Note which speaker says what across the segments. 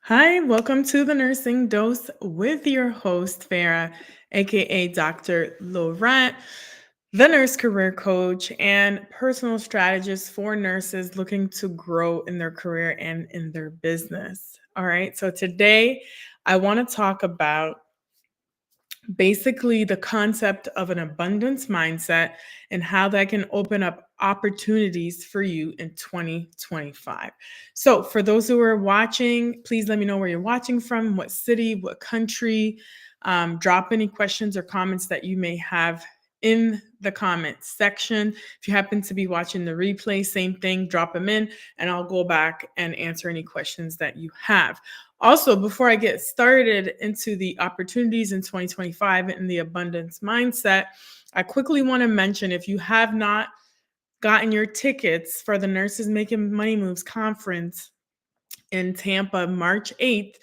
Speaker 1: Hi, welcome to the Nursing Dose with your host, Farah, aka Dr. Laurent, the nurse career coach and personal strategist for nurses looking to grow in their career and in their business. All right, so today I want to talk about basically the concept of an abundance mindset and how that can open up opportunities for you in 2025. So, for those who are watching, please let me know where you're watching from, what city, what country. Drop any questions or comments that you may have in the comments section. If you happen to be watching the replay, same thing, drop them in, and I'll go back and answer any questions that you have. Also, before I get started into the opportunities in 2025 and the abundance mindset, I quickly want to mention if you have not gotten your tickets for the Nurses Making Money Moves conference in Tampa, March 8th,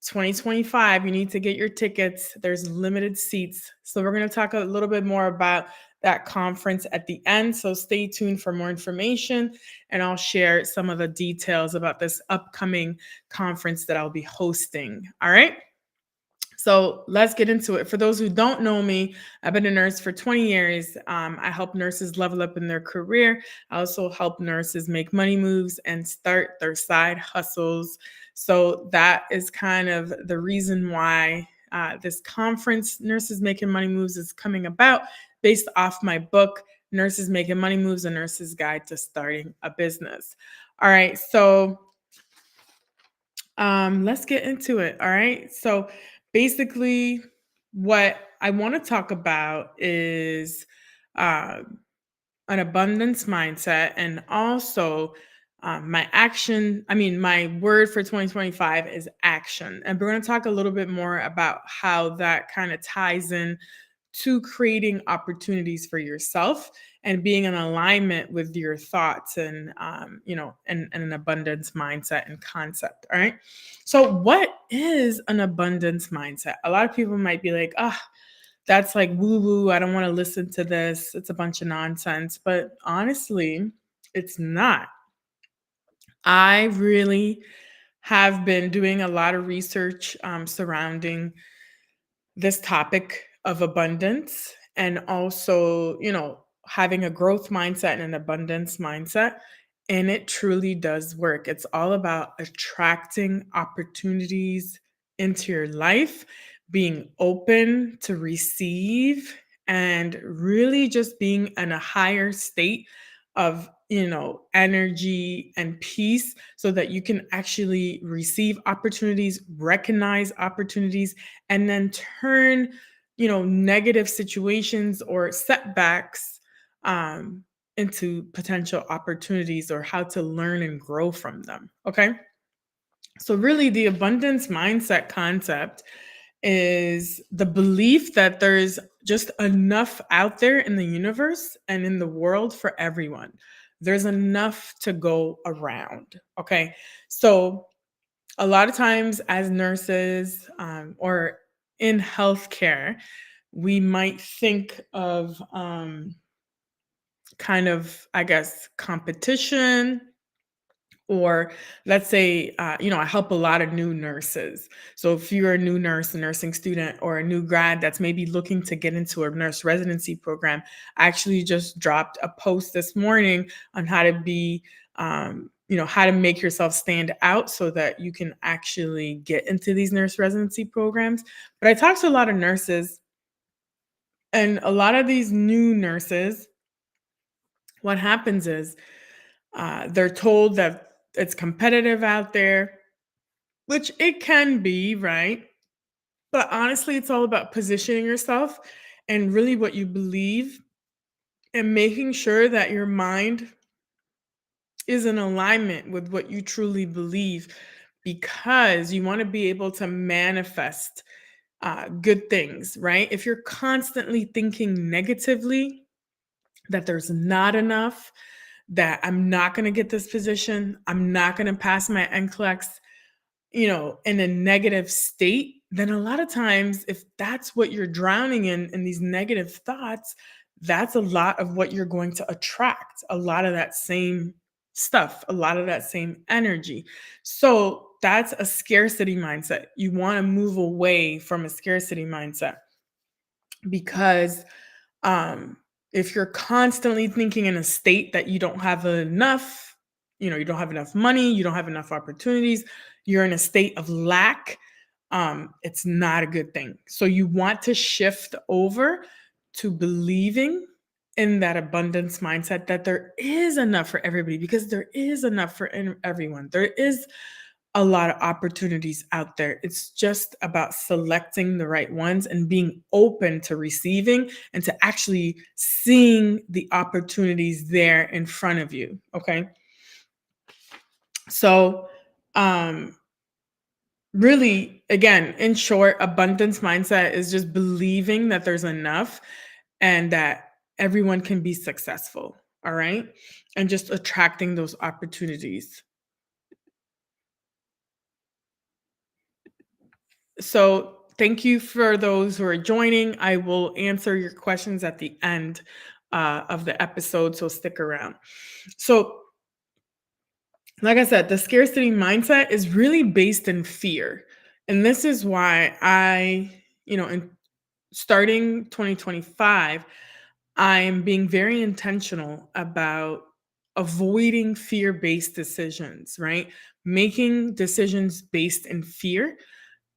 Speaker 1: 2025, you need to get your tickets. There's limited seats. So, we're going to talk a little bit more about that conference at the end. So, stay tuned for more information, and I'll share some of the details about this upcoming conference that I'll be hosting. All right. So let's get into it. For those who don't know me, I've been a nurse for 20 years. I help nurses level up in their career. I also help nurses make money moves and start their side hustles. So that is kind of the reason why this conference, Nurses Making Money Moves, is coming about based off my book, Nurses Making Money Moves, A Nurse's Guide to Starting a Business. All right. So let's get into it. All right. So basically, what I want to talk about is uh, an abundance mindset and also my word for 2025 is action. And we're going to talk a little bit more about how that kind of ties in to creating opportunities for yourself and being in alignment with your thoughts and and an abundance mindset and concept. All right, so what is an abundance mindset? A lot of people might be like, that's like woo woo, I don't want to listen to this, it's a bunch of nonsense. But honestly, it's not. I really have been doing a lot of research surrounding this topic of abundance and also, having a growth mindset and an abundance mindset. And it truly does work. It's all about attracting opportunities into your life, being open to receive, and really just being in a higher state of energy and peace so that you can actually receive opportunities, recognize opportunities, and then turn negative situations or setbacks um, into potential opportunities or how to learn and grow from them. Okay, so really the abundance mindset concept is the belief that there's just enough out there in the universe and in the world for everyone. There's enough to go around. Okay, so a lot of times as nurses or in healthcare, we might think of kind of, I guess, competition. Or let's say, I help a lot of new nurses. So if you're a new nurse, a nursing student, or a new grad that's maybe looking to get into a nurse residency program, I actually just dropped a post this morning on how to be, how to make yourself stand out so that you can actually get into these nurse residency programs. But I talked to a lot of nurses, and a lot of these new nurses, what happens is they're told that it's competitive out there, which it can be, right? But honestly, it's all about positioning yourself and really what you believe and making sure that your mind is in alignment with what you truly believe because you want to be able to manifest good things, right? If you're constantly thinking negatively, that there's not enough, that I'm not going to get this position, I'm not going to pass my NCLEX, in a negative state, then a lot of times, if that's what you're drowning in these negative thoughts, that's a lot of what you're going to attract, a lot of that same stuff, a lot of that same energy. So that's a scarcity mindset. You want to move away from a scarcity mindset because um, if you're constantly thinking in a state that you don't have enough, you don't have enough money, you don't have enough opportunities, you're in a state of lack, it's not a good thing. So you want to shift over to believing in that abundance mindset that there is enough for everybody because there is enough for everyone. There is a lot of opportunities out there. It's just about selecting the right ones and being open to receiving and to actually seeing the opportunities there in front of you. Okay. So, um, really, again, in short, abundance mindset is just believing that there's enough and that everyone can be successful. All right. And just attracting those opportunities. So, thank you for those who are joining. I will answer your questions at the end of the episode. So, stick around. So, like I said, the scarcity mindset is really based in fear. And this is why in starting 2025, I'm being very intentional about avoiding fear based decisions, right? Making decisions based in fear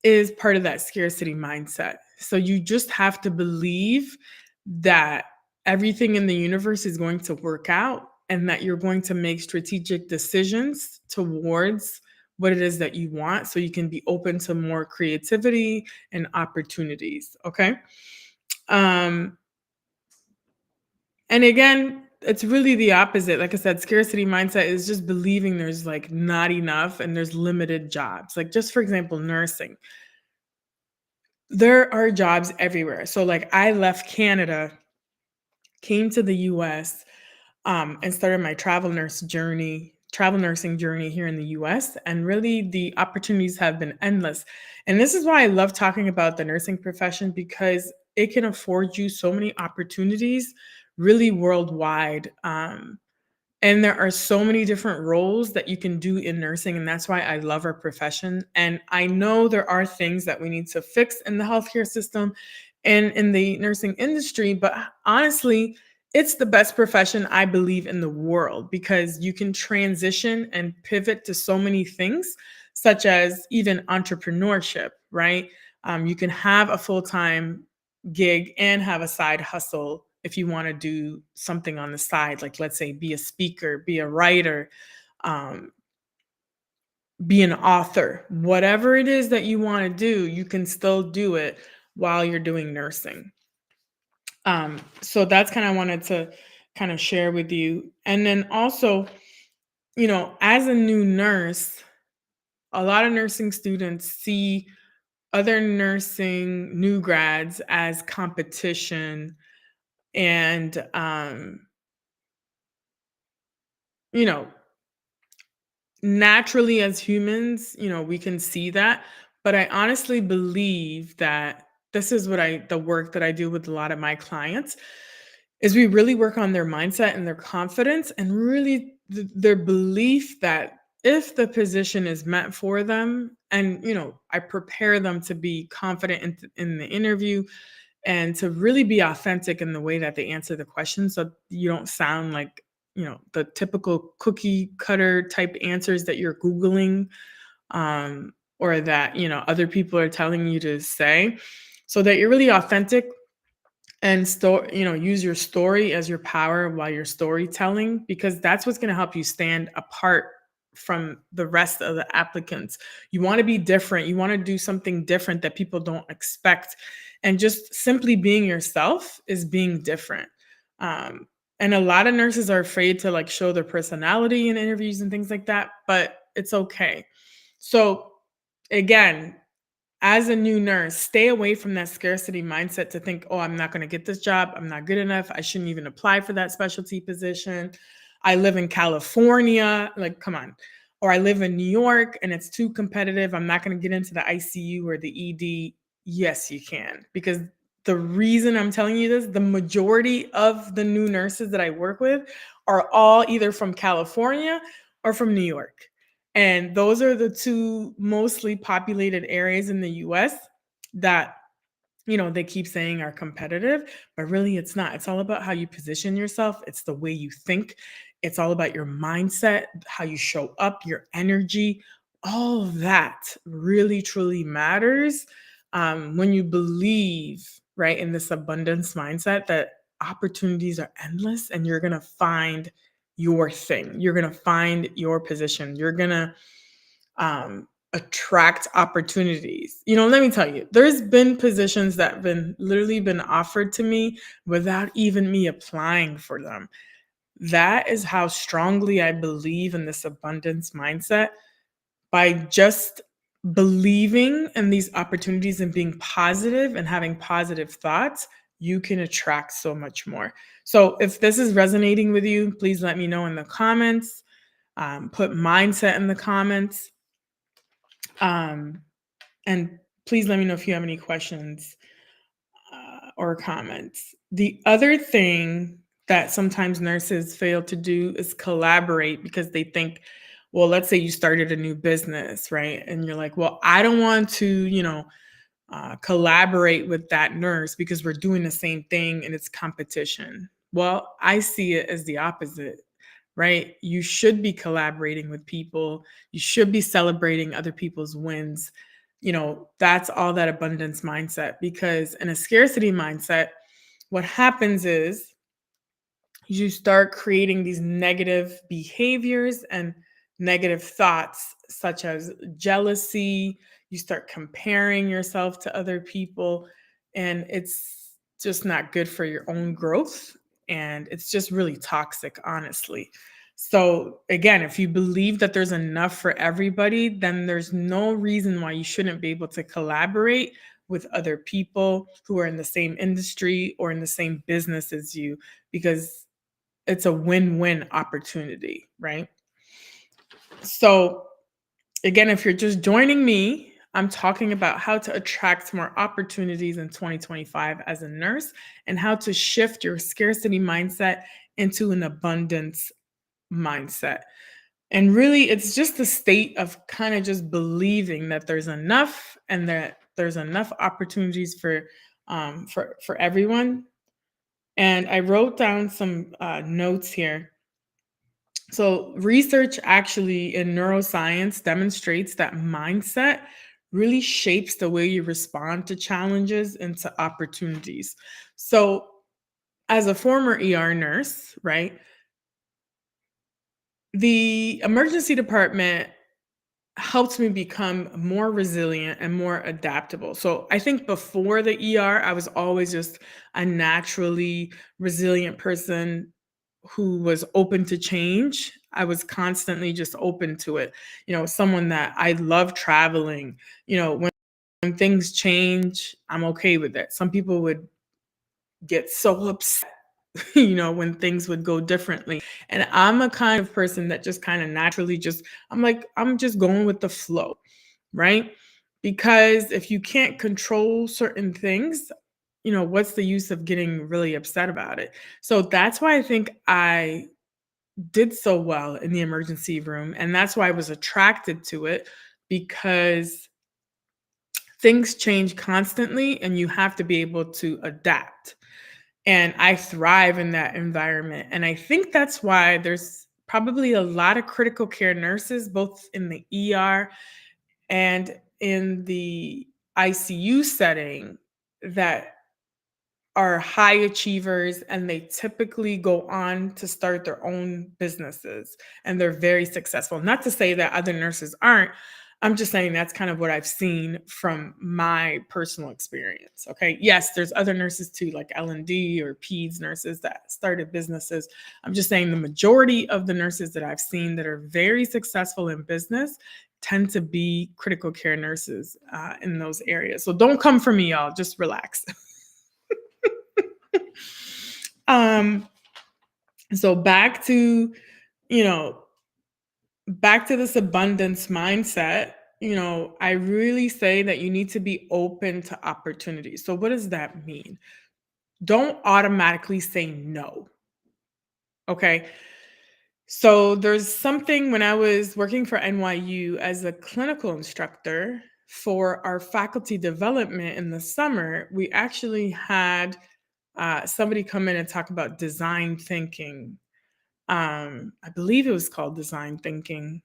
Speaker 1: is part of that scarcity mindset. So you just have to believe that everything in the universe is going to work out and that you're going to make strategic decisions towards what it is that you want so you can be open to more creativity and opportunities, okay? Um and again, it's really the opposite. Like I said, scarcity mindset is just believing there's like not enough and there's limited jobs. Like just for example, nursing, there are jobs everywhere. So like I left Canada, came to the US, and started my travel nursing journey here in the US. And really the opportunities have been endless. And this is why I love talking about the nursing profession because it can afford you so many opportunities really worldwide. And there are so many different roles that you can do in nursing. And that's why I love our profession. And I know there are things that we need to fix in the healthcare system and in the nursing industry. But honestly, it's the best profession I believe in the world because you can transition and pivot to so many things, such as even entrepreneurship, right? You can have a full time gig and have a side hustle if you want to do something on the side, like let's say be a speaker, be a writer, um, be an author, whatever it is that you want to do, you can still do it while you're doing nursing. So that's kind of wanted to kind of share with you. And then also, as a new nurse, a lot of nursing students see other nursing new grads as competition and you know naturally as humans, we can see that, but I honestly believe that this is the work that I do with a lot of my clients is we really work on their mindset and their confidence and really their belief that if the position is meant for them and I prepare them to be confident in the interview and to really be authentic in the way that they answer the questions so you don't sound like the typical cookie cutter type answers that you're googling or that other people are telling you to say, so that you're really authentic and use your story as your power while you're storytelling, because that's what's going to help you stand apart from the rest of the applicants. You want to be different, you want to do something different that people don't expect, and just simply being yourself is being different. um, and a lot of nurses are afraid to like show their personality in interviews and things like that, but it's okay. So again, as a new nurse, stay away from that scarcity mindset to think, oh, I'm not going to get this job. I'm not good enough. I shouldn't even apply for that specialty position. I live in California. Like, come on. Or I live in New York and it's too competitive. I'm not going to get into the ICU or the ED. Yes, you can. Because the reason I'm telling you this, the majority of the new nurses that I work with are all either from California or from New York. And those are the two mostly populated areas in the US that, they keep saying are competitive, but really it's not. It's all about how you position yourself, it's the way you think, it's all about your mindset, how you show up, your energy. All of that really truly matters when you believe, right, in this abundance mindset that opportunities are endless and you're going to find your thing. You're going to find your position. You're going to attract opportunities. Let me tell you, there's been positions that have been literally been offered to me without even me applying for them. That is how strongly I believe in this abundance mindset. By just believing in these opportunities and being positive and having positive thoughts, you can attract so much more. So if this is resonating with you, please let me know in the comments. Put mindset in the comments. Um, and please let me know if you have any questions or comments. The other thing that sometimes nurses fail to do is collaborate because they think, well, let's say you started a new business, right? And you're like, well, I don't want to, collaborate with that nurse because we're doing the same thing and it's competition. Well, I see it as the opposite, right? You should be collaborating with people, you should be celebrating other people's wins. That's all that abundance mindset, because in a scarcity mindset, what happens is you start creating these negative behaviors and negative thoughts, such as jealousy. You start comparing yourself to other people, and it's just not good for your own growth. And it's just really toxic, honestly. So, again, if you believe that there's enough for everybody, then there's no reason why you shouldn't be able to collaborate with other people who are in the same industry or in the same business as you, because it's a win-win opportunity, right? So, again, if you're just joining me, I'm talking about how to attract more opportunities in 2025 as a nurse and how to shift your scarcity mindset into an abundance mindset. And really, it's just a state of kind of just believing that there's enough and that there's enough opportunities for everyone. And I wrote down some notes here. So, research actually in neuroscience demonstrates that mindset really shapes the way you respond to challenges and to opportunities. So, as a former ER nurse, right, the emergency department helped me become more resilient and more adaptable. So, I think before the ER, I was always just a naturally resilient person who was open to change. I was constantly just open to it. Someone that I love traveling. When things change, I'm okay with it. Some people would get so upset, when things would go differently. And I'm a kind of person that just kind of naturally I'm like, I'm just going with the flow, right? Because if you can't control certain things, what's the use of getting really upset about it? So that's why I think I did so well in the emergency room. And that's why I was attracted to it, because things change constantly and you have to be able to adapt. And I thrive in that environment. And I think that's why there's probably a lot of critical care nurses, both in the ER and in the ICU setting, that are high achievers, and they typically go on to start their own businesses and they're very successful. Not to say that other nurses aren't. I'm just saying that's kind of what I've seen from my personal experience. Okay. Yes, there's other nurses too, like L&D or PEDS nurses that started businesses. I'm just saying the majority of the nurses that I've seen that are very successful in business tend to be critical care nurses in those areas. So don't come for me, y'all. Just relax. um so you know back to this abundance mindset. I really say that you need to be open to opportunities. So what does that mean? Don't automatically say no. Okay. So there's something when I was working for NYU as a clinical instructor for our faculty development in the summer, we actually had somebody come in and talk about design thinking. I believe it was called design thinking.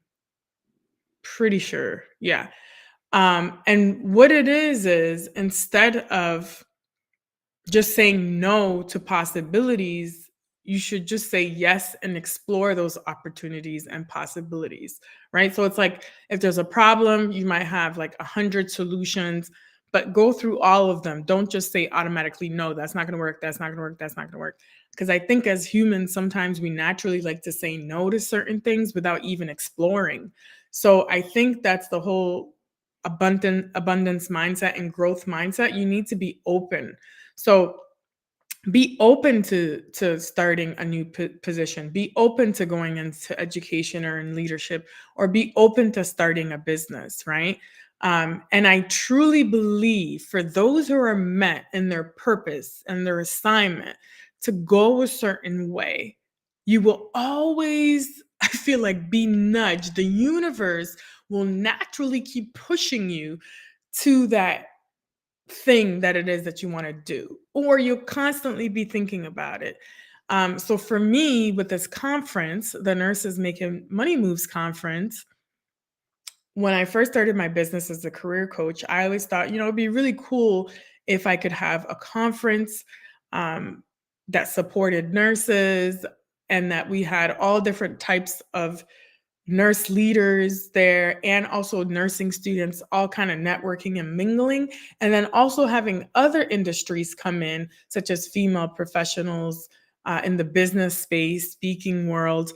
Speaker 1: Pretty sure. Yeah. And what it is instead of just saying no to possibilities, you should just say yes and explore those opportunities and possibilities, right? So it's like if there's a problem, you might have like 100 solutions, but go through all of them. Don't just say automatically, no, that's not going to work. That's not going to work. That's not going to work. Because I think as humans, sometimes we naturally like to say no to certain things without even exploring. So I think that's the whole abundance mindset and growth mindset. You need to be open. So be open to starting a new position. Be open to going into education or in leadership, or be open to starting a business, right? And I truly believe for those who are met in their purpose and their assignment to go a certain way, you will always, I feel like, be nudged. The universe will naturally keep pushing you to that thing that it is that you want to do, or you'll constantly be thinking about it. So for me, with this conference, the Nurses Making Money Moves conference, when I first started my business as a career coach, I always thought, it'd be really cool if I could have a conference um, that supported nurses and that we had all different types of nurse leaders there and also nursing students all kind of networking and mingling, and then also having other industries come in such as female professionals in the business space, speaking world,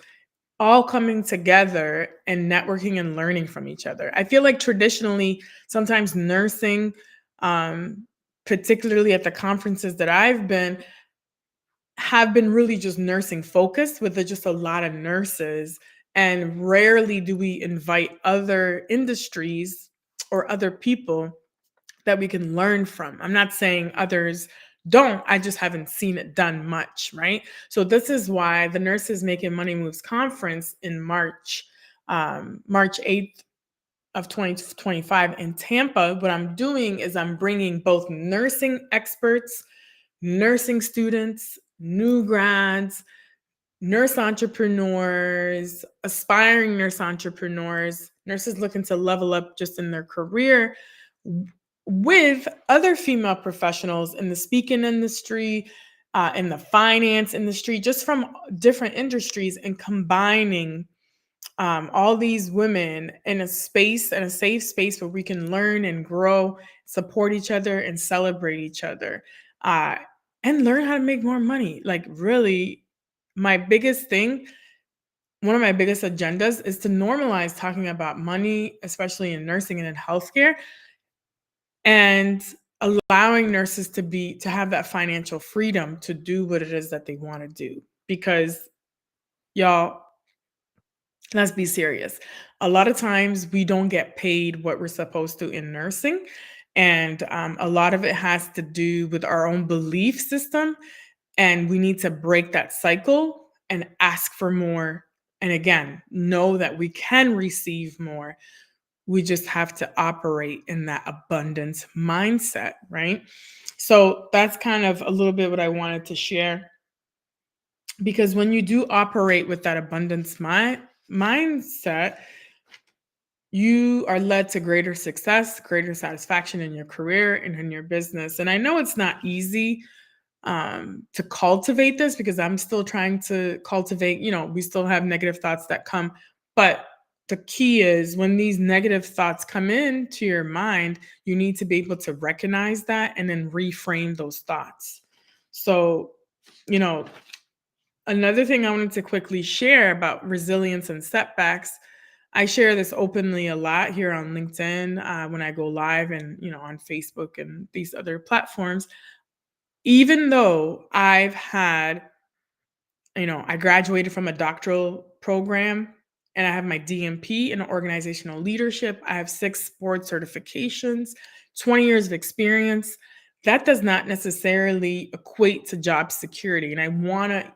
Speaker 1: all coming together and networking and learning from each other. I feel like traditionally sometimes nursing, um, particularly at the conferences that I've been, have been really just nursing focused with just a lot of nurses, and rarely do we invite other industries or other people that we can learn from. I'm not saying others don't, I just haven't seen it done much, right? So this is why the Nurses Making Money Moves conference in March 8th of 2025 in Tampa, what I'm doing is I'm bringing both nursing experts, nursing students, new grads, nurse entrepreneurs, aspiring nurse entrepreneurs, nurses looking to level up just in their career, with other female professionals in the speaking industry, in the finance industry, just from different industries, and combining all these women in a space and a safe space where we can learn and grow, support each other, and celebrate each other, uh, and learn how to make more money. Like, really, my biggest thing, one of my biggest agendas is to normalize talking about money, especially in nursing and in healthcare, and allowing nurses to have that financial freedom to do what it is that they want to do. Because, y'all, let's be serious. A lot of times we don't get paid what we're supposed to in nursing. And a lot of it has to do with our own belief system. And we need to break that cycle and ask for more. And again, know that we can receive more. We just have to operate in that abundance mindset, right? So that's kind of a little bit what I wanted to share. Because when you do operate with that abundance mindset, you are led to greater success, greater satisfaction in your career and in your business. And I know it's not easy to cultivate this, because I'm still trying to cultivate, we still have negative thoughts that come. But the key is when these negative thoughts come into your mind, you need to be able to recognize that and then reframe those thoughts. So, you know, another thing I wanted to quickly share about resilience and setbacks. I share this openly a lot here on LinkedIn, when I go live, and on Facebook and these other platforms. Even though I graduated from a doctoral program and I have my DMP in organizational leadership, I have 6 board certifications, 20 years of experience. That does not necessarily equate to job security. And I want to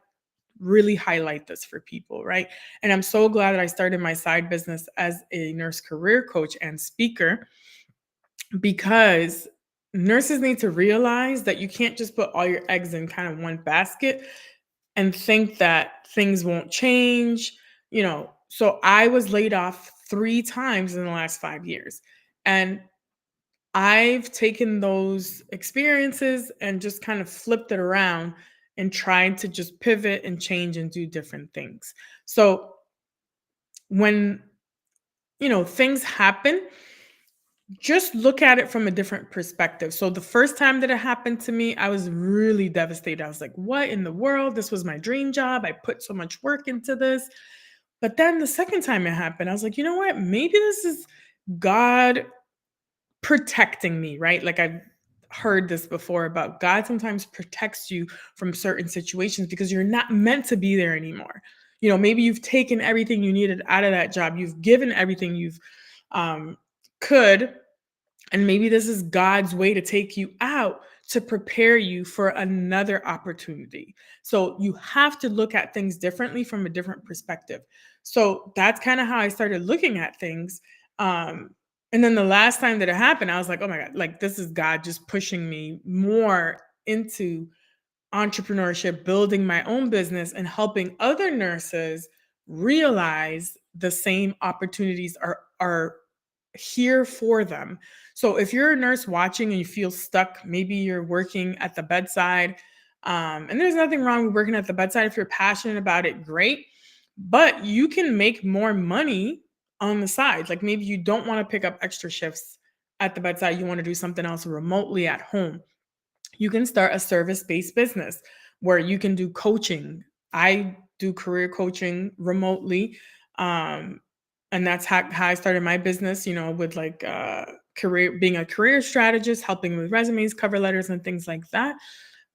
Speaker 1: really highlight this for people, right? And I'm so glad that I started my side business as a nurse career coach and speaker, because nurses need to realize that you can't just put all your eggs in kind of one basket and think that things won't change. So I was laid off 3 times in the last 5 years. And I've taken those experiences and just kind of flipped it around and tried to just pivot and change and do different things. So when, things happen, just look at it from a different perspective. So the first time that it happened to me, I was really devastated. I was like, what in the world? This was my dream job. I put so much work into this. But then the second time it happened, I was like, you know what? Maybe this is God protecting me, right? Like I've heard this before about God sometimes protects you from certain situations because you're not meant to be there anymore. Maybe you've taken everything you needed out of that job. You've given everything you've um, could, and maybe this is God's way to take you out to prepare you for another opportunity. So you have to look at things differently from a different perspective. So that's kind of how I started looking at things. Um, and then the last time that it happened, I was like, oh my God, like this is God just pushing me more into entrepreneurship, building my own business, and helping other nurses realize the same opportunities are here for them. So if you're a nurse watching and you feel stuck, maybe you're working at the bedside, and there's nothing wrong with working at the bedside. If you're passionate about it, great. But you can make more money on the side. Like maybe you don't want to pick up extra shifts at the bedside. You want to do something else remotely at home. You can start a service-based business where you can do coaching. I do career coaching remotely. Um, and that's how I started my business, with like career being a career strategist, helping with resumes, cover letters, and things like that.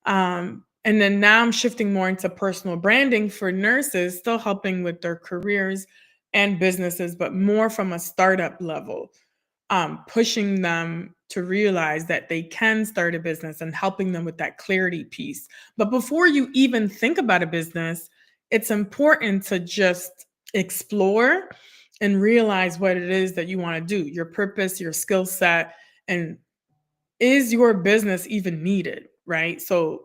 Speaker 1: And then now I'm shifting more into personal branding for nurses, still helping with their careers and businesses, but more from a startup level, pushing them to realize that they can start a business and helping them with that clarity piece. But before you even think about a business, it's important to just explore and realize what it is that you want to do, your purpose, your skill set, and is your business even needed, right? So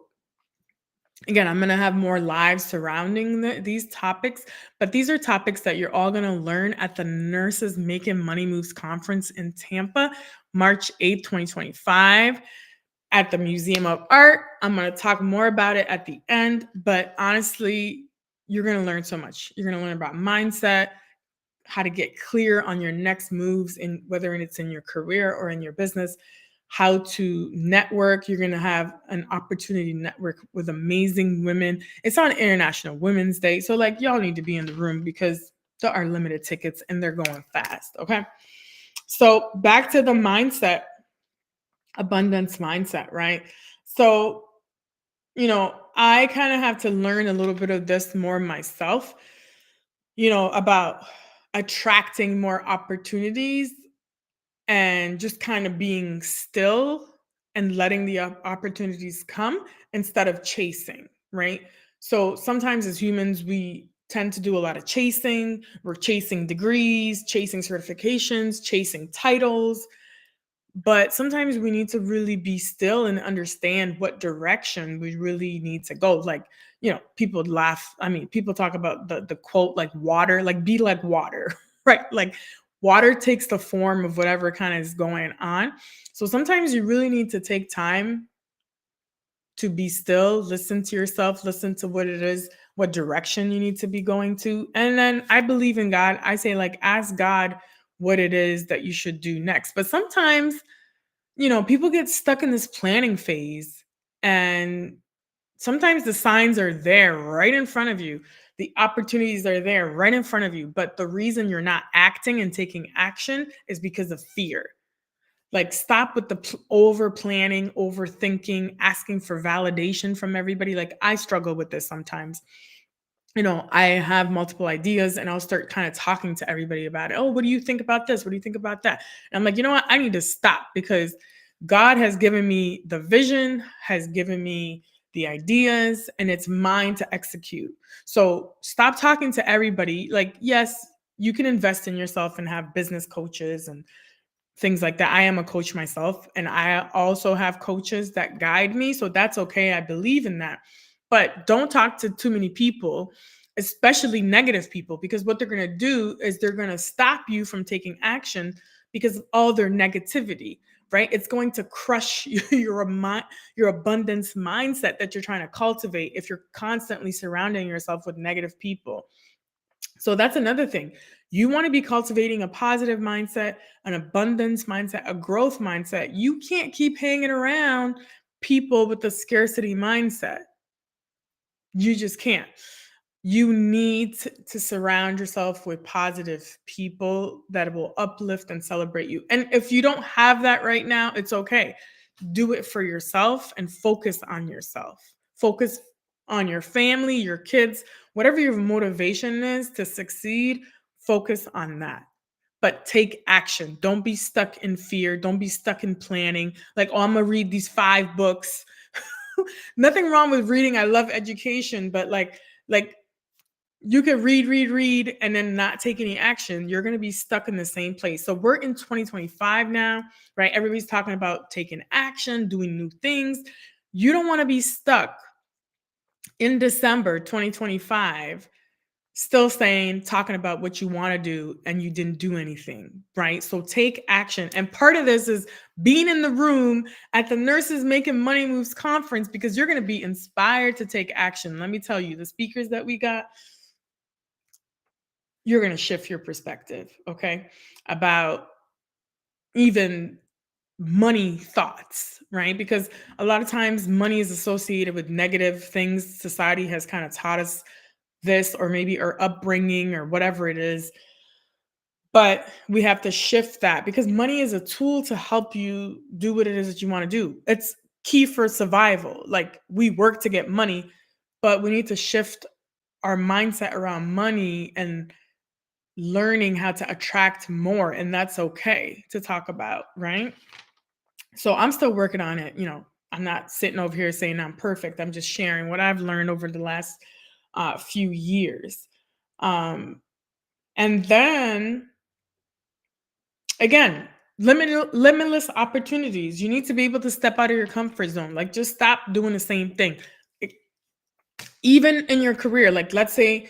Speaker 1: again, I'm going to have more lives surrounding these topics, but these are topics that you're all going to learn at the Nurses Making Money Moves conference in Tampa, March 8th, 2025, at the Museum of Art. I'm going to talk more about it at the end, but honestly, you're going to learn so much. You're going to learn about mindset, how to get clear on your next moves, in whether it's in your career or in your business, how to network. You're going to have an opportunity to network with amazing women. It's on International Women's Day. So like y'all need to be in the room because there are limited tickets and they're going fast. Okay. So back to the mindset, abundance mindset, right? So, I kind of have to learn a little bit of this more myself, about attracting more opportunities and just kind of being still and letting the opportunities come instead of chasing, right? So sometimes as humans, we tend to do a lot of chasing. We're chasing degrees, chasing certifications, chasing titles. But sometimes we need to really be still and understand what direction we really need to go. Like, people laugh. I mean, people talk about the quote, like water, like be like water, right? Like water takes the form of whatever kind of is going on. So sometimes you really need to take time to be still, listen to yourself, listen to what it is, what direction you need to be going to. And then I believe in God. I say, like, ask God what it is that you should do next. But sometimes, people get stuck in this planning phase, and sometimes the signs are there right in front of you. The opportunities are there right in front of you. But the reason you're not acting and taking action is because of fear. Like, stop with the over planning, overthinking, asking for validation from everybody. Like, I struggle with this sometimes. I have multiple ideas and I'll start kind of talking to everybody about it. Oh, what do you think about this? What do you think about that? And I'm like, you know what? I need to stop because God has given me the vision, has given me the ideas, and it's mine to execute. So stop talking to everybody. Like, yes, you can invest in yourself and have business coaches and things like that. I am a coach myself, and I also have coaches that guide me. So that's okay. I believe in that. But don't talk to too many people, especially negative people, because what they're going to do is they're going to stop you from taking action because of all their negativity, right? It's going to crush your abundance mindset that you're trying to cultivate if you're constantly surrounding yourself with negative people. So that's another thing. You want to be cultivating a positive mindset, an abundance mindset, a growth mindset. You can't keep hanging around people with a scarcity mindset. You just can't. You need to surround yourself with positive people that will uplift and celebrate you. And if you don't have that right now, it's okay. Do it for yourself and focus on yourself. Focus on your family, your kids, whatever your motivation is to succeed, focus on that. But take action. Don't be stuck in fear. Don't be stuck in planning. Like, oh, I'm going to read these 5 books. Nothing wrong with reading. I love education, but like you could read, and then not take any action. You're going to be stuck in the same place. So we're in 2025 now, right? Everybody's talking about taking action, doing new things. You don't want to be stuck in December 2025 still talking about what you want to do and you didn't do anything, right? So take action. And part of this is being in the room at the Nurses Making Money Moves conference, because you're going to be inspired to take action. Let me tell you, the speakers that we got, you're going to shift your perspective, okay, about even money thoughts, right? Because a lot of times money is associated with negative things. Society has kind of taught us this, or maybe our upbringing or whatever it is. But we have to shift that, because money is a tool to help you do what it is that you want to do. It's key for survival. Like, we work to get money, but we need to shift our mindset around money and learning how to attract more. And that's okay to talk about, right? So I'm still working on it. I'm not sitting over here saying I'm perfect. I'm just sharing what I've learned over the last few years. And then again, limitless opportunities. You need to be able to step out of your comfort zone. Like, just stop doing the same thing. Even in your career, like, let's say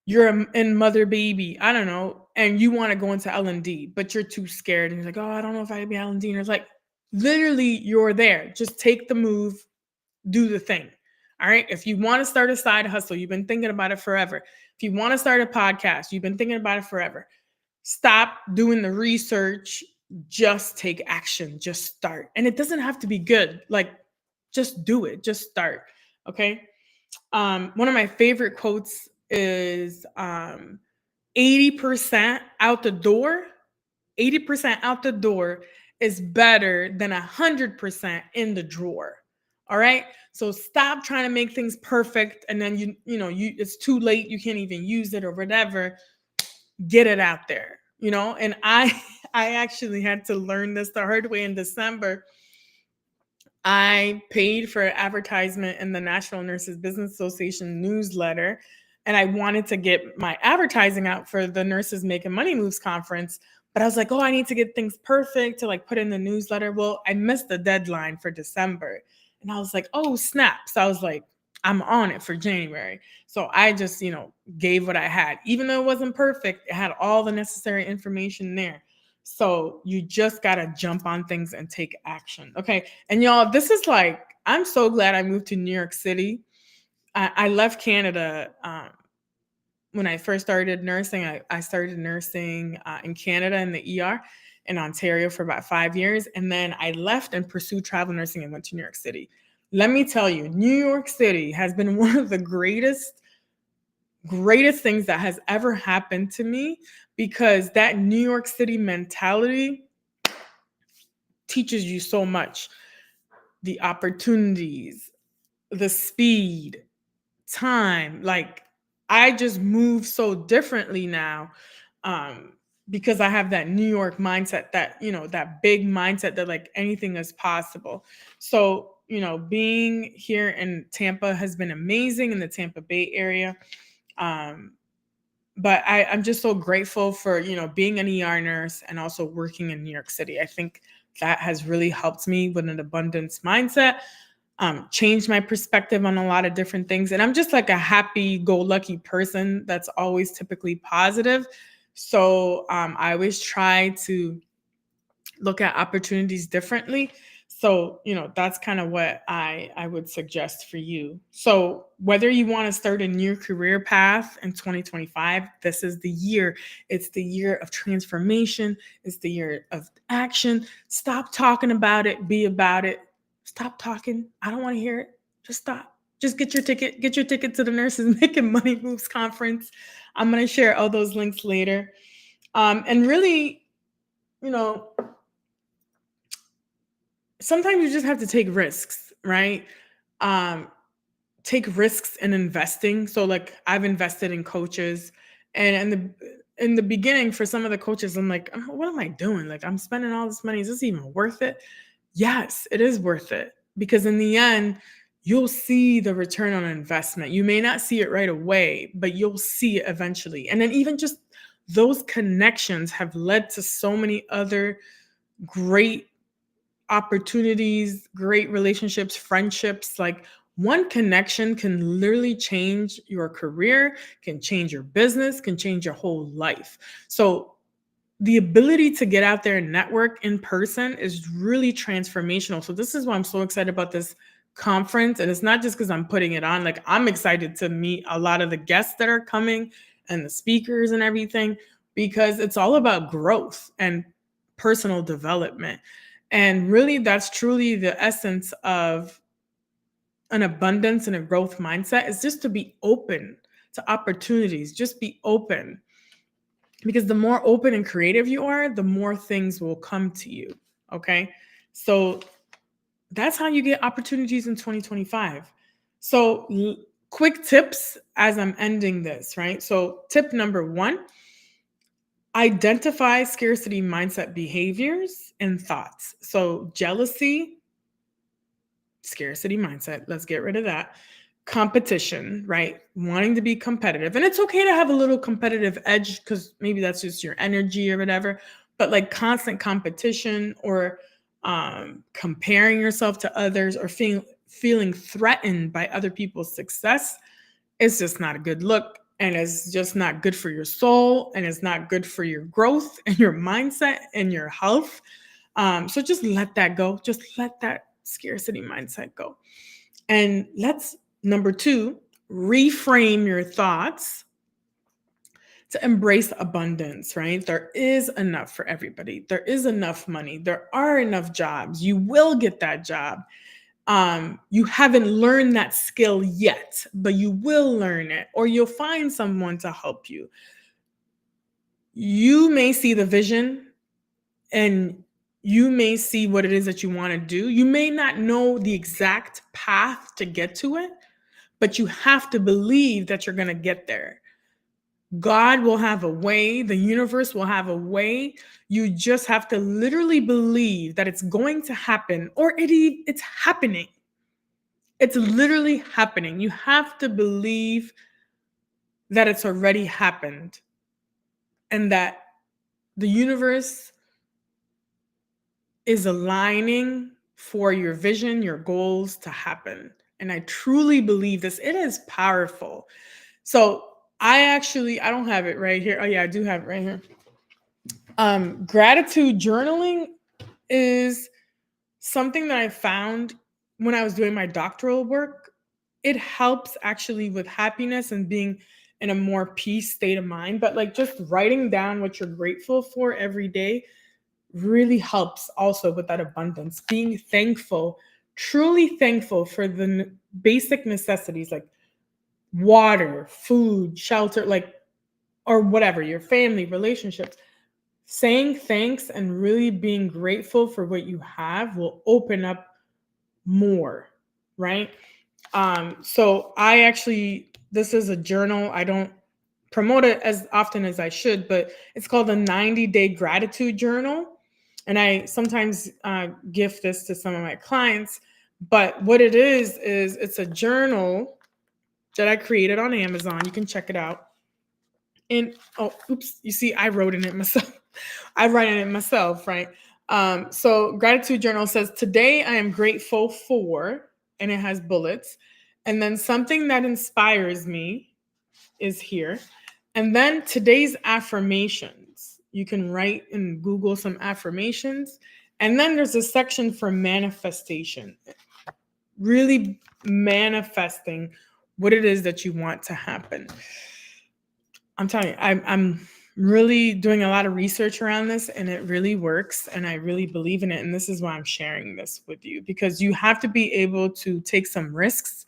Speaker 1: you're in mother baby, I don't know, and you want to go into L&D, but you're too scared and you're like, oh, I don't know if I can be L&D. And it's like, literally, you're there. Just take the move, do the thing. All right. If you want to start a side hustle, you've been thinking about it forever. If you want to start a podcast, you've been thinking about it forever. Stop doing the research. Just take action. Just start. And it doesn't have to be good. Like, just do it. Just start. Okay. One of my favorite quotes is 80% out the door. 80% out the door is better than 100% in the drawer. All right. So stop trying to make things perfect, and then it's too late. You can't even use it or whatever. Get it out there. And I I actually had to learn this the hard way in December. I paid for advertisement in the National Nurses Business Association newsletter, and I wanted to get my advertising out for the Nurses Making Money Moves conference. But I was like, oh, I need to get things perfect to like put in the newsletter. Well, I missed the deadline for December. And I was like, oh, snap. So I was like, I'm on it for January. So I just, gave what I had. Even though it wasn't perfect, it had all the necessary information there. So you just got to jump on things and take action. Okay. And y'all, this is like, I'm so glad I moved to New York City. I left Canada when I first started nursing. I started nursing in Canada in the ER in Ontario for about 5 years. And then I left and pursued travel nursing and went to New York City. Let me tell you, New York City has been one of the greatest things that has ever happened to me, because that New York City mentality teaches you so much. The opportunities, the speed, time. Like, I just move so differently now, because I have that New York mindset, that, that big mindset that like anything is possible. So being here in Tampa has been amazing, in the Tampa Bay area. But I'm just so grateful for, being an ER nurse and also working in New York City. I think that has really helped me with an abundance mindset, changed my perspective on a lot of different things. And I'm just like a happy-go-lucky person that's always typically positive. So I always try to look at opportunities differently. So, that's kind of what I would suggest for you. So, whether you want to start a new career path in 2025, this is the year. It's the year of transformation. It's the year of action. Stop talking about it. Be about it. Stop talking. I don't want to hear it. Just stop. Just get your ticket. Get your ticket to the Nurses Making Money Moves conference. I'm going to share all those links later. And really, sometimes you just have to take risks, right? Take risks in investing. So like I've invested in coaches, and in the beginning for some of the coaches, I'm like, "Oh, what am I doing? Like I'm spending all this money. Is this even worth it?" Yes, it is worth it, because in the end, you'll see the return on investment. You may not see it right away, but you'll see it eventually. And then even just those connections have led to so many other great opportunities, great relationships, friendships. Like one connection can literally change your career, can change your business, can change your whole life. So the ability to get out there and network in person is really transformational. So this is why I'm so excited about this conference. And it's not just because I'm putting it on. Like I'm excited to meet a lot of the guests that are coming and the speakers and everything, because it's all about growth and personal development. And really, that's truly the essence of an abundance and a growth mindset, is just to be open to opportunities. Just be open, because the more open and creative you are, the more things will come to you. Okay. So that's how you get opportunities in 2025. So, quick tips as I'm ending this, right? So, tip number one: identify scarcity mindset behaviors and thoughts. So, jealousy, scarcity mindset. Let's get rid of that. Competition, right? Wanting to be competitive. And it's okay to have a little competitive edge, because maybe that's just your energy or whatever. But like constant competition, or comparing yourself to others, or feeling threatened by other people's success, it's just not a good look. And it's just not good for your soul. And it's not good for your growth and your mindset and your health. So just let that go. Just let that scarcity mindset go. And let's, number two, reframe your thoughts to embrace abundance, right? There is enough for everybody. There is enough money. There are enough jobs. You will get that job. You haven't learned that skill yet, but you will learn it, or you'll find someone to help you. You may see the vision, and you may see what it is that you want to do. You may not know the exact path to get to it, but you have to believe that you're going to get there. God will have a way. The universe will have a way. You just have to literally believe that it's going to happen, or it's happening. It's literally happening. You have to believe that it's already happened, and that the universe is aligning for your vision, your goals to happen. And I truly believe this. It is powerful. So I don't have it right here. Oh yeah, I do have it right here. Gratitude journaling is something that I found when I was doing my doctoral work. It helps actually with happiness and being in a more peace state of mind. But like just writing down what you're grateful for every day really helps also with that abundance. Being thankful, truly thankful for the basic necessities like water, food, shelter, like, or whatever, your family, relationships. Saying thanks and really being grateful for what you have will open up more, right? So this is a journal. I don't promote it as often as I should, but it's called the 90-day gratitude journal. And I sometimes gift this to some of my clients, But what it is it's a journal that I created on Amazon. You can check it out. And oh, oops, you see, I wrote in it myself. I write in it myself, right? So gratitude journal says, today I am grateful for, and it has bullets. And then something that inspires me is here. And then today's affirmations. You can write in Google some affirmations. And then there's a section for manifestation, really manifesting what it is that you want to happen. I'm telling you, I'm really doing a lot of research around this, and it really works, and I really believe in it. And this is why I'm sharing this with you, because you have to be able to take some risks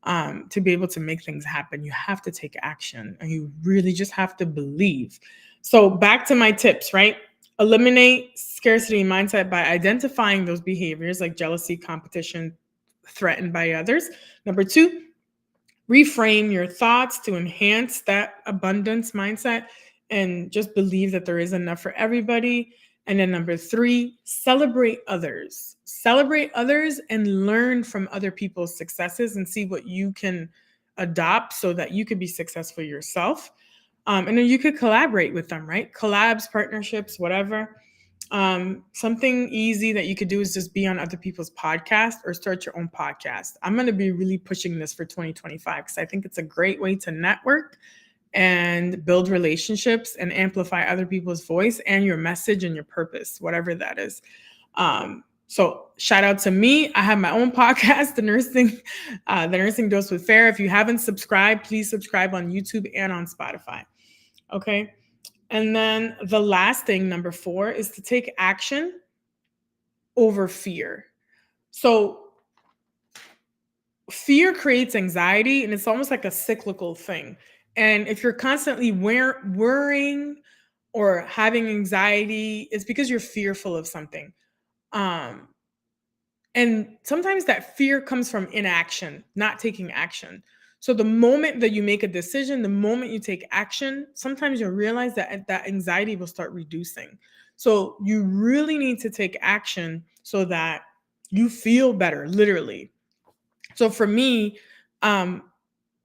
Speaker 1: to be able to make things happen. You have to take action, and you really just have to believe. So back to my tips, right? Eliminate scarcity mindset by identifying those behaviors like jealousy, competition, threatened by others. Number two, reframe your thoughts to enhance that abundance mindset and just believe that there is enough for everybody. And then number three, celebrate others. Celebrate others and learn from other people's successes and see what you can adopt so that you could be successful yourself. And then you could collaborate with them, right? Collabs, partnerships, whatever. Something easy that you could do is just be on other people's podcasts or start your own podcast. I'm going to be really pushing this for 2025 because I think it's a great way to network and build relationships and amplify other people's voice and your message and your purpose, whatever that is. So shout out to me. I have my own podcast, the Nursing Dose with Farah. If you haven't subscribed, please subscribe on YouTube and on Spotify. Okay. And then the last thing, number 4, is to take action over fear. So fear creates anxiety, and it's almost like a cyclical thing. And if you're constantly worrying or having anxiety, it's because you're fearful of something. And sometimes that fear comes from inaction, not taking action. So the moment that you make a decision, the moment you take action, sometimes you'll realize that that anxiety will start reducing. So you really need to take action so that you feel better, literally. So for me,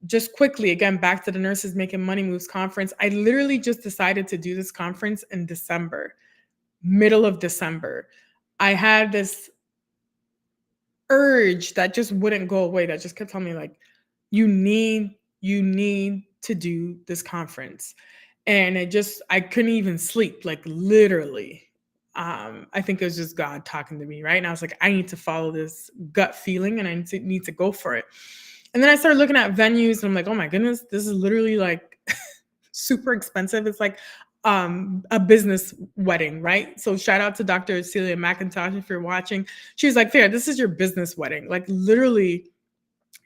Speaker 1: just quickly, again, back to the Nurses Making Money Moves conference, I literally just decided to do this conference in December, middle of December. I had this urge that just wouldn't go away, that just kept telling me, like, you need to do this conference. And I couldn't even sleep, like, literally. I think it was just God talking to me, right? And I was like, I need to follow this gut feeling, and I need to go for it. And then I started looking at venues, and I'm like, oh my goodness, this is literally like super expensive. It's like a business wedding, right? So shout out to Dr. Celia McIntosh if you're watching. She was like, Fair, this is your business wedding. Like, literally,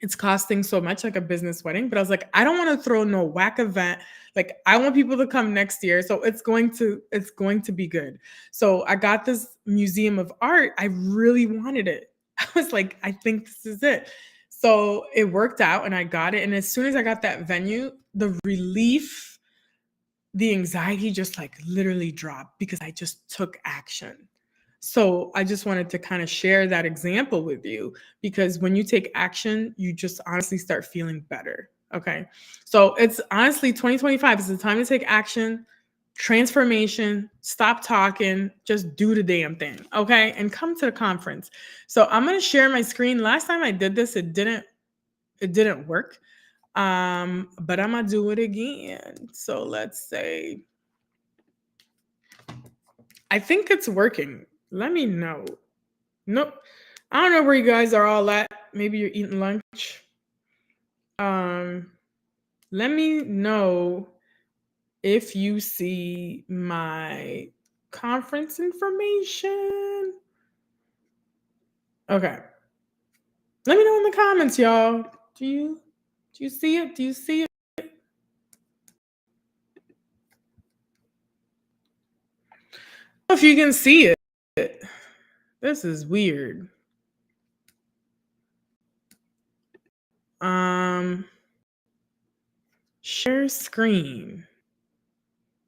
Speaker 1: it's costing so much, like a business wedding. But I was like, I don't want to throw no whack event. Like, I want people to come next year. So it's going to be good. So I got this museum of art. I really wanted it. I was like, I think this is it. So it worked out and I got it. And as soon as I got that venue, the relief, the anxiety just like literally dropped because I just took action. So I just wanted to kind of share that example with you, because when you take action, you just honestly start feeling better. Okay. So it's honestly 2025 is the time to take action, transformation, stop talking, just do the damn thing. Okay. And come to the conference. So I'm going to share my screen. Last time I did this, it didn't work. But I'm gonna do it again. So let's say, I think it's working. Let me know. Nope. I don't know where you guys are all at. Maybe you're eating lunch. Let me know if you see my conference information. Okay. Let me know in the comments, y'all. Do you see it? Do you see it? If you can see it. This is weird. Share screen.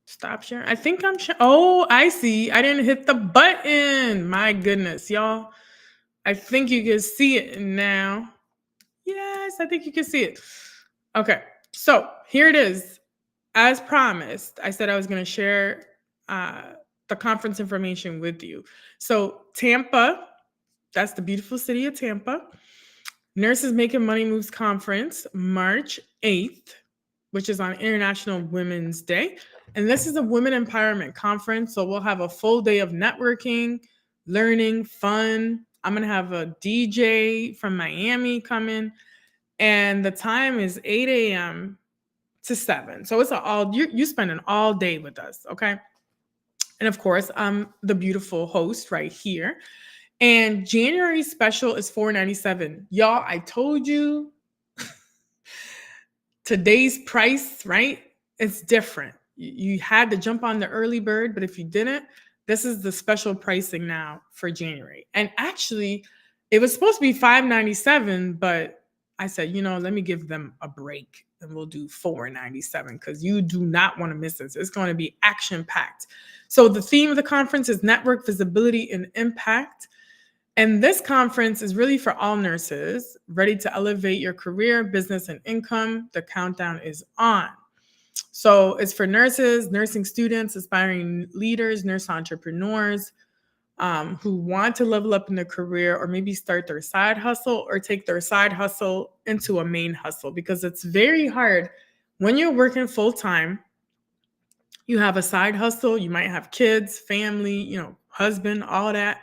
Speaker 1: Stop sharing. I think I'm Oh, I see. I didn't hit the button. My goodness, y'all. I think you can see it now. Yes, I think you can see it. Okay, so here it is. As promised, I said I was going to share uh, the conference information with you. So, Tampa, that's the beautiful city of Tampa. Nurses Making Money Moves Conference, March 8th, which is on International Women's Day. And this is a women empowerment conference. So we'll have a full day of networking, learning, fun. I'm going to have a DJ from Miami coming. And the time is 8 a.m. to 7. So it's you spend an all day with us. Okay. And of course, I'm the beautiful host right here. And January special is $497. Y'all, I told you today's price, right? It's different. You had to jump on the early bird, but if you didn't, this is the special pricing now for January. And actually, it was supposed to be $597, but I said, let me give them a break and we'll do $497 because you do not want to miss this. It's going to be action packed. So the theme of the conference is network visibility and impact. And this conference is really for all nurses ready to elevate your career, business, and income. The countdown is on. So it's for nurses, nursing students, aspiring leaders, nurse entrepreneurs who want to level up in their career or maybe start their side hustle or take their side hustle into a main hustle, because it's very hard when you're working full time. You have a side hustle, you might have kids, family, husband, all that.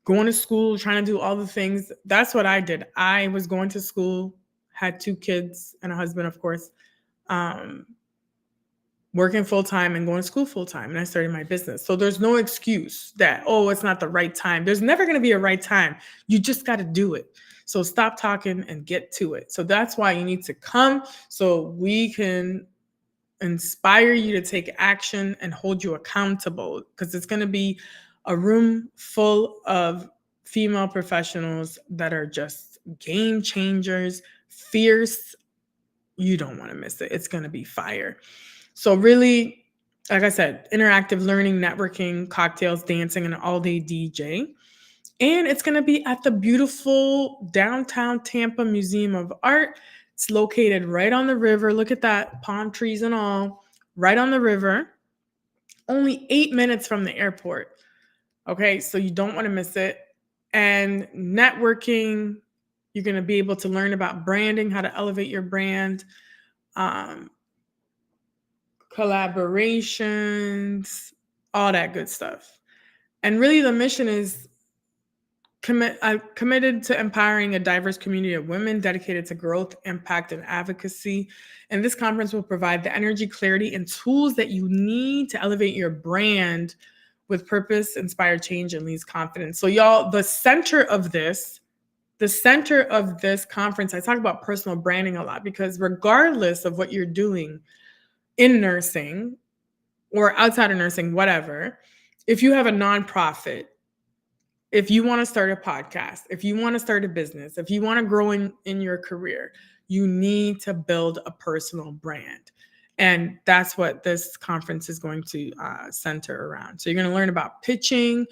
Speaker 1: Going to school, trying to do all the things. That's what I did. I was going to school, had 2 kids and a husband, of course, working full time and going to school full time. And I started my business. So there's no excuse that, it's not the right time. There's never going to be a right time. You just got to do it. So stop talking and get to it. So that's why you need to come so we can inspire you to take action and hold you accountable, because it's going to be a room full of female professionals that are just game changers, fierce. You don't want to miss it. It's going to be fire. So really, like I said, interactive learning, networking, cocktails, dancing, and an all-day DJ. And it's going to be at the beautiful downtown Tampa Museum of Art. It's located right on the river. Look at that, palm trees and all, right on the river. Only 8 minutes from the airport. Okay, so you don't want to miss it. And networking, you're going to be able to learn about branding, how to elevate your brand, collaborations, all that good stuff. And really the mission is committed to empowering a diverse community of women dedicated to growth, impact, and advocacy. And this conference will provide the energy, clarity, and tools that you need to elevate your brand with purpose, inspire change, and lead confidence. So y'all, the center of this conference, I talk about personal branding a lot, because regardless of what you're doing in nursing or outside of nursing, whatever, if you have a nonprofit, if you want to start a podcast, if you want to start a business, if you want to grow in your career, you need to build a personal brand. And that's what this conference is going to center around. So you're going to learn about pitching.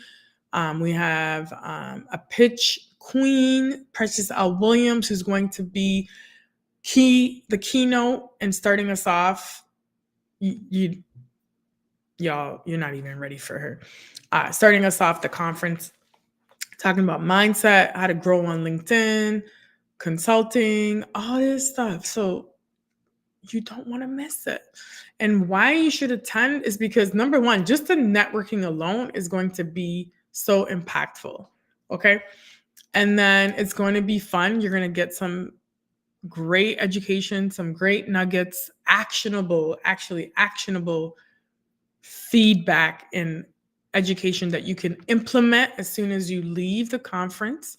Speaker 1: We have a pitch queen, Precious L. Williams, who's going to be the keynote and starting us off. Y'all, you're not even ready for her. Starting us off the conference, talking about mindset, how to grow on LinkedIn, consulting, all this stuff. So you don't want to miss it. And why you should attend is because, number one, just the networking alone is going to be so impactful. Okay. And then it's going to be fun. You're going to get some great education, some great nuggets, actionable feedback and education that you can implement as soon as you leave the conference.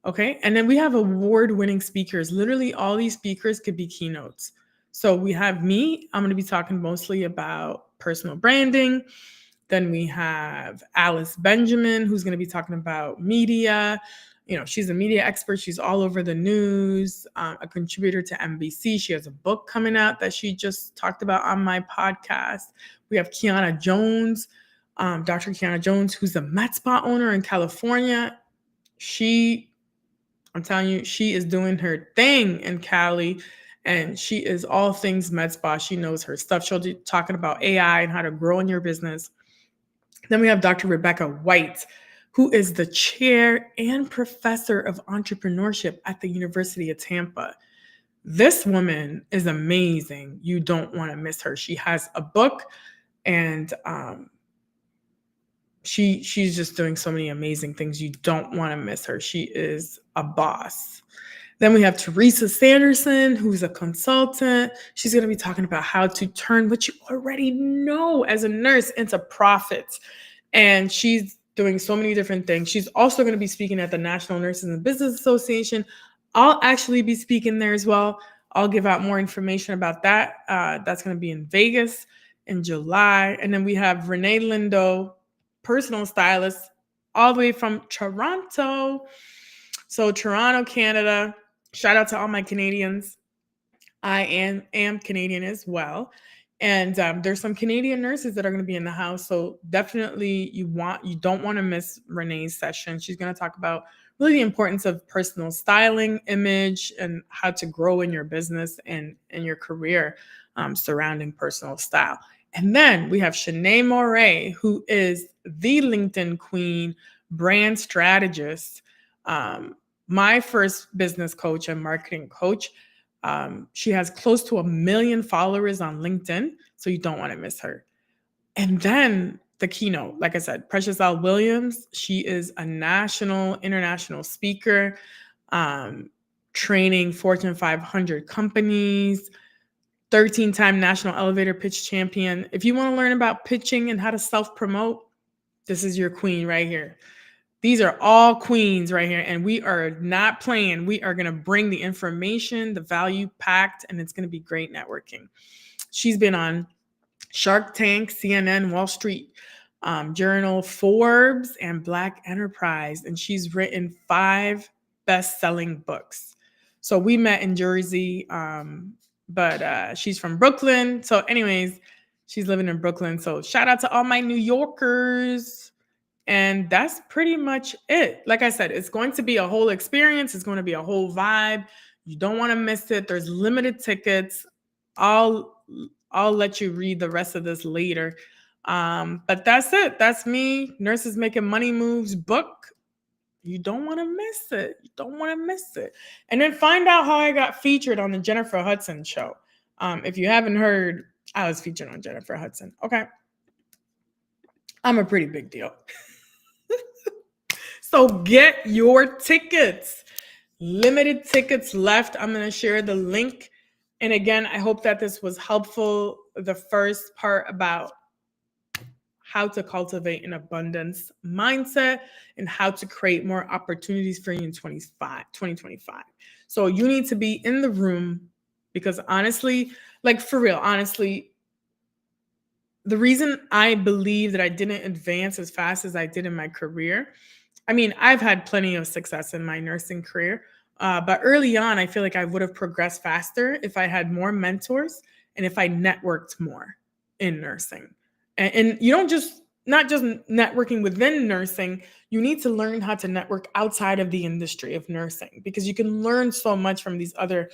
Speaker 1: Okay. And then we have award-winning speakers. Literally all these speakers could be keynotes. So we have me. I'm going to be talking mostly about personal branding. Then we have Alice Benjamin, who's going to be talking about media. She's a media expert. She's all over the news, a contributor to NBC. She has a book coming out that she just talked about on my podcast. We have Kiana Jones, Dr. Kiana Jones, who's a med spa owner in California. I'm telling you, she is doing her thing in Cali, and she is all things med spa. She knows her stuff. She'll be talking about AI and how to grow in your business. Then we have Dr. Rebecca White, who is the chair and professor of entrepreneurship at the University of Tampa. This woman is amazing. You don't want to miss her. She has a book, and she's just doing so many amazing things. You don't want to miss her. She is a boss. Then we have Teresa Sanderson, who's a consultant. She's going to be talking about how to turn what you already know as a nurse into profits. And she's doing so many different things. She's also going to be speaking at the National Nurses and Business Association. I'll actually be speaking there as well. I'll give out more information about that. That's going to be in Vegas in July. And then we have Renee Lindo, personal stylist, all the way from Toronto. So Toronto, Canada. Shout out to all my Canadians. I am Canadian as well. And there's some Canadian nurses that are going to be in the house. So definitely you don't want to miss Renee's session. She's going to talk about really the importance of personal styling, image, and how to grow in your business and in your career surrounding personal style. And then we have Shanae Moray, who is the LinkedIn queen, brand strategist, my first business coach and marketing coach. She has close to 1 million followers on LinkedIn, so you don't want to miss her. And then the keynote, like I said, Precious L. Williams. She is a national, international speaker, training Fortune 500 companies, 13-time national elevator pitch champion. If you want to learn about pitching and how to self-promote, this is your queen right here. These are all queens right here, and we are not playing. We are going to bring the information, the value packed, and it's going to be great networking. She's been on Shark Tank, CNN, Wall Street Journal, Forbes, and Black Enterprise, and she's written 5 best-selling books. So we met in Jersey, but she's from Brooklyn. So anyways, she's living in Brooklyn. So shout out to all my New Yorkers. And that's pretty much it. Like I said, it's going to be a whole experience. It's going to be a whole vibe. You don't want to miss it. There's limited tickets. I'll let you read the rest of this later. But that's it. That's me. Nurses Making Money Moves book. You don't want to miss it. You don't want to miss it. And then find out how I got featured on the Jennifer Hudson show. If you haven't heard, I was featured on Jennifer Hudson. Okay. I'm a pretty big deal. So get your tickets. Limited tickets left. I'm going to share the link. And again, I hope that this was helpful. The first part about how to cultivate an abundance mindset and how to create more opportunities for you in 2025. So you need to be in the room because honestly, like for real, honestly, the reason I believe that I didn't advance as fast as I did in my career, I mean, I've had plenty of success in my nursing career, but early on, I feel like I would have progressed faster if I had more mentors and if I networked more in nursing. And you don't not just networking within nursing, you need to learn how to network outside of the industry of nursing because you can learn so much from these other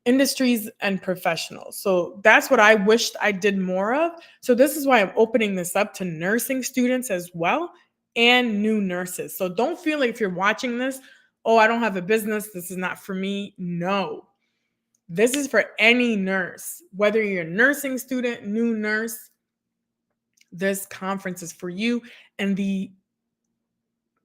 Speaker 1: industries and professionals. So that's what I wished I did more of. So this is why I'm opening this up to nursing students as well and new nurses. So don't feel like if you're watching this, oh, I don't have a business, this is not for me. No. This is for any nurse, whether you're a nursing student, new nurse, this conference is for you. And the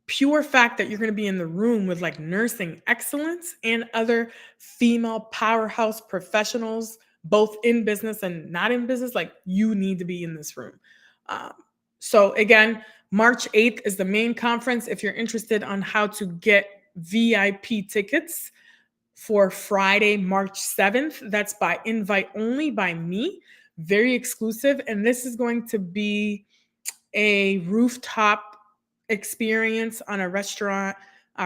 Speaker 1: pure fact that you're going to be in the room with like nursing excellence and other female powerhouse professionals, both in business and not in business, like you need to be in this room. So again, March 8th is the main conference. If you're interested on how to get VIP tickets for Friday, March 7th, that's by invite only by me, very exclusive. And this is going to be a rooftop experience on a restaurant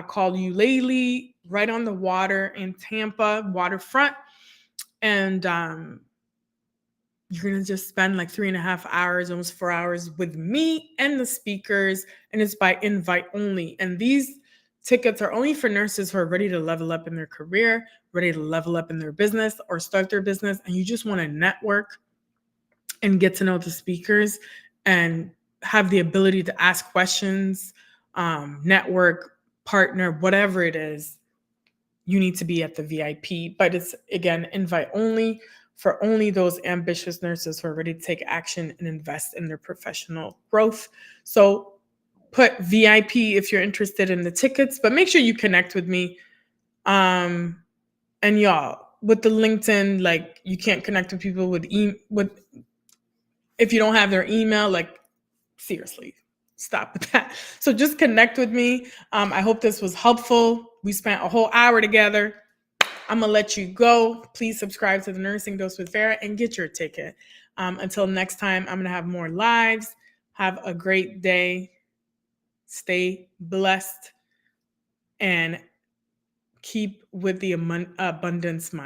Speaker 1: called Eulalie, right on the water in Tampa, waterfront. And you're going to just spend like 3.5 hours, almost 4 hours with me and the speakers. And it's by invite only. And these tickets are only for nurses who are ready to level up in their career, ready to level up in their business or start their business, and you just want to network and get to know the speakers and have the ability to ask questions, network, partner, whatever it is, you need to be at the VIP. But it's, again, invite only for only those ambitious nurses who are ready to take action and invest in their professional growth. So put VIP if you're interested in the tickets, but make sure you connect with me. And y'all, with the LinkedIn, like, you can't connect with people with if you don't have their email. Like, seriously, stop with that. So just connect with me. I hope this was helpful. We spent a whole hour together. I'm gonna let you go. Please subscribe to the Nursing Dose with Farah and get your ticket. Until next time, I'm gonna have more lives. Have a great day. Stay blessed and keep with the abundance mind.